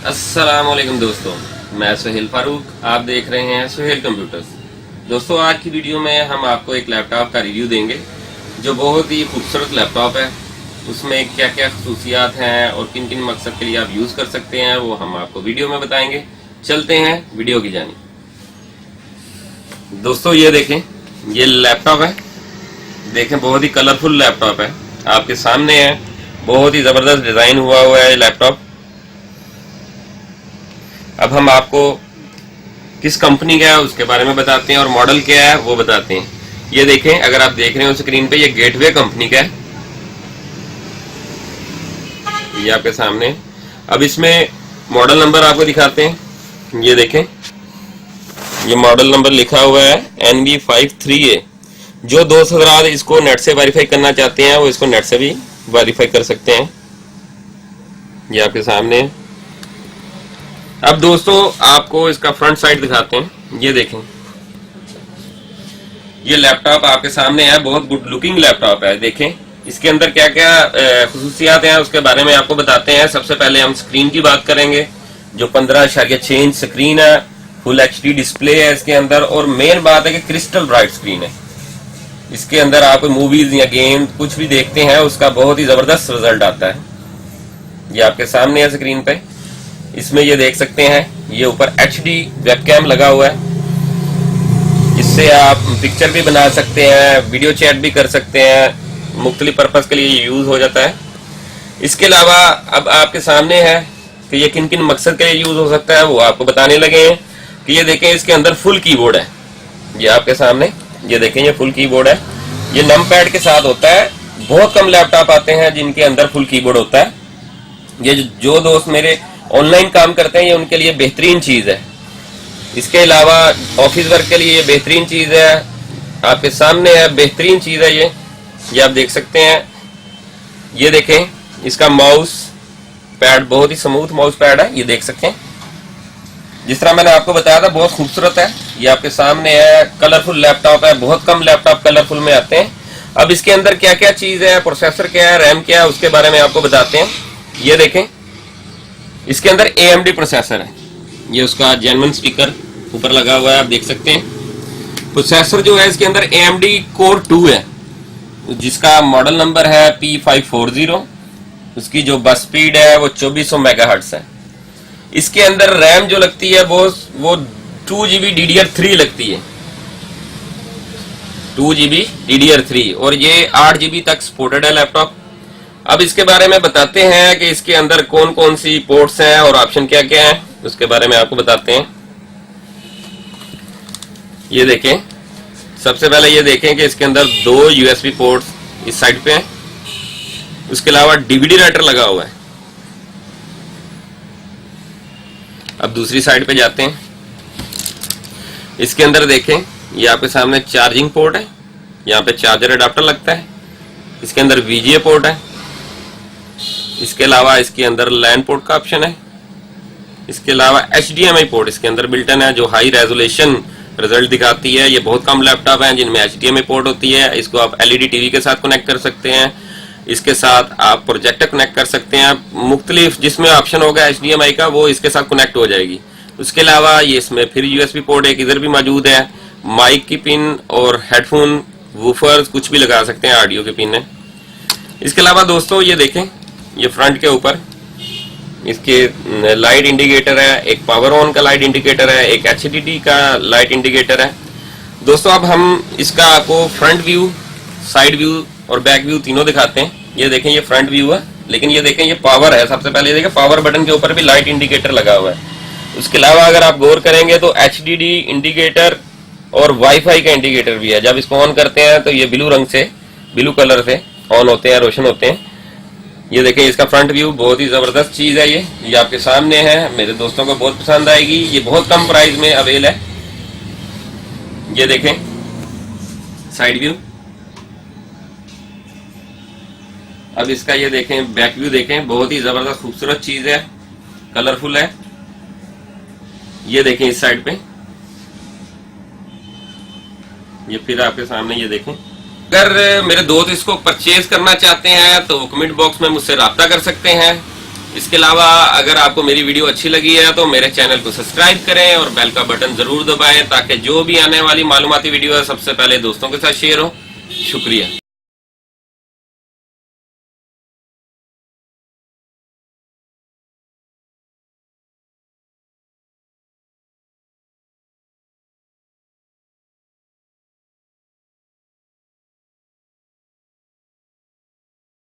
अस्सलामुअलैकुम दोस्तों, मैं सुहेल फारूक। आप देख रहे हैं सुहेल कंप्यूटर्स। दोस्तों, आज की वीडियो में हम आपको एक लैपटॉप का रिव्यू देंगे जो बहुत ही खूबसूरत लैपटॉप है। उसमें क्या क्या खसूसियात हैं और किन किन मकसद के लिए आप यूज़ कर सकते हैं वो हम आपको वीडियो में बताएंगे। चलते हैं वीडियो की जानिब। दोस्तों, ये देखें, ये लैपटॉप है। देखें, बहुत ही कलरफुल लैपटॉप है, आपके सामने है। बहुत ही ज़बरदस्त डिज़ाइन हुआ है ये लैपटॉप। अब हम आपको किस कंपनी का है उसके बारे में बताते हैं और मॉडल क्या है वो बताते हैं। ये देखें, अगर आप देख रहे हो स्क्रीन पे, ये गेटवे कंपनी का है, ये आपके सामने। अब इसमें मॉडल नंबर आपको दिखाते हैं। ये देखें, ये मॉडल नंबर लिखा हुआ है NV53A। जो दोस्त हज़रात इसको नेट से वेरीफाई करना चाहते हैं वो इसको नेट से भी वेरीफाई कर सकते हैं। ये आपके सामने है। अब दोस्तों, आपको इसका फ्रंट साइड दिखाते हैं। ये देखें, ये लैपटॉप आपके सामने है। बहुत गुड लुकिंग लैपटॉप है। देखें, इसके अंदर क्या क्या खुसूसियात हैं उसके बारे में आपको बताते हैं। सबसे पहले हम स्क्रीन की बात करेंगे, जो 15.6 इंच स्क्रीन है। फुल HD डिस्प्ले है इसके अंदर, और मेन बात है कि क्रिस्टल ब्राइट स्क्रीन है। इसके अंदर आप मूवीज या गेम कुछ भी देखते हैं उसका बहुत ही जबरदस्त रिजल्ट आता है। ये आपके सामने है स्क्रीन पे। इसमें ये देख सकते हैं, ये ऊपर HD वेबकैम लगा हुआ है, जिससे आप पिक्चर भी बना सकते हैं, वीडियो चैट भी कर सकते हैं। मुख्तलिफ पर्पज के लिए ये यूज हो जाता है। इसके अलावा अब आपके सामने है कि ये किन किन मकसद के लिए यूज हो सकता है वो आपको बताने लगे हैं। कि ये देखें, इसके अंदर फुल कीबोर्ड है। ये आपके सामने, ये देखें, ये फुल कीबोर्ड है। ये नम पैड के साथ होता है। बहुत कम लैपटॉप आते हैं जिनके अंदर फुल कीबोर्ड होता है। ये जो दोस्त मेरे ऑनलाइन काम करते हैं, ये उनके लिए बेहतरीन चीज है। इसके अलावा ऑफिस वर्क के लिए ये बेहतरीन चीज है। आपके सामने है, बेहतरीन चीज है ये आप देख सकते हैं। ये देखें, इसका माउस पैड बहुत ही स्मूथ माउस पैड है। ये देख सकते हैं, जिस तरह मैंने आपको बताया था, बहुत खूबसूरत है। ये आपके सामने है, कलरफुल लैपटॉप है। बहुत कम लैपटॉप कलरफुल में आते हैं। अब इसके अंदर क्या क्या चीज है, प्रोसेसर क्या है, रैम क्या है, उसके बारे में आपको बताते हैं। ये देखें, इसके अंदर AMD प्रोसेसर है। ये उसका जेन्युइन स्पीकर ऊपर लगा हुआ है, आप देख सकते हैं। प्रोसेसर जो है इसके अंदर AMD Core 2 है, जिसका मॉडल नंबर है P540। उसकी जो बस स्पीड है वो 2400 मेगाहर्ट्ज है। इसके अंदर रैम जो लगती है वो 2GB DDR3 लगती है, 2GB DDR3, और ये 8GB तक सपोर्टेड है लैपटॉप। अब इसके बारे में बताते हैं कि इसके अंदर कौन कौन सी पोर्ट्स हैं और ऑप्शन क्या क्या हैं, उसके बारे में आपको बताते हैं। ये देखें, सबसे पहले ये देखें कि इसके अंदर 2 USB पोर्ट्स इस साइड पे हैं। उसके अलावा DVD राइटर लगा हुआ है। अब दूसरी साइड पे जाते हैं। इसके अंदर देखें, ये आपके सामने चार्जिंग पोर्ट है। यहाँ पे चार्जर अडाप्टर लगता है। इसके अंदर VGA पोर्ट है। इसके अलावा इसके अंदर लैन पोर्ट का ऑप्शन है। इसके अलावा HDMI पोर्ट इसके अंदर बिल्टन है, जो हाई रेजोल्यूशन रिजल्ट दिखाती है। ये बहुत कम लैपटॉप हैं जिनमें HDMI पोर्ट होती है। इसको आप LED TV के साथ कनेक्ट कर सकते हैं। इसके साथ आप प्रोजेक्टर कनेक्ट कर सकते हैं। मुख्तलिफ जिसमें ऑप्शन होगा HDMI का, वो इसके साथ कनेक्ट हो जाएगी। उसके अलावा ये इसमें फिर USB पोर्ट एक इधर भी मौजूद है। माइक की पिन और हेडफोन, वूफर्स कुछ भी लगा सकते हैं, ऑडियो की पिन है। इसके अलावा दोस्तों, ये देखें, ये फ्रंट के ऊपर इसके लाइट इंडिकेटर है। एक पावर ऑन का लाइट इंडिकेटर है, एक HDD का लाइट इंडिकेटर है। दोस्तों, अब हम इसका आपको फ्रंट व्यू, साइड व्यू और बैक व्यू तीनों दिखाते हैं। ये देखें, ये फ्रंट व्यू है, लेकिन ये देखें, ये पावर है। सबसे पहले ये देखें, पावर बटन के ऊपर भी लाइट इंडिकेटर लगा हुआ है। उसके अलावा अगर आप गौर करेंगे तो HDD इंडिकेटर और वाईफाई का इंडिकेटर भी है। जब इसको ऑन करते हैं तो ये ब्लू कलर से ऑन होते हैं, रोशन होते हैं। ये देखें, इसका फ्रंट व्यू बहुत ही जबरदस्त चीज है। ये आपके सामने है। मेरे दोस्तों को बहुत पसंद आएगी। ये बहुत कम प्राइस में अवेल है। ये देखें, साइड व्यू। अब इसका ये देखें, बैक व्यू देखें, बहुत ही जबरदस्त खूबसूरत चीज है, कलरफुल है। ये देखें, इस साइड पे ये फिर आपके सामने, ये देखें। अगर मेरे दोस्त इसको परचेज करना चाहते हैं तो कमेंट बॉक्स में मुझसे राब्ता कर सकते हैं। इसके अलावा अगर आपको मेरी वीडियो अच्छी लगी है तो मेरे चैनल को सब्सक्राइब करें और बेल का बटन जरूर दबाएं ताकि जो भी आने वाली मालूमाती वीडियो है सबसे पहले दोस्तों के साथ शेयर हो। शुक्रिया।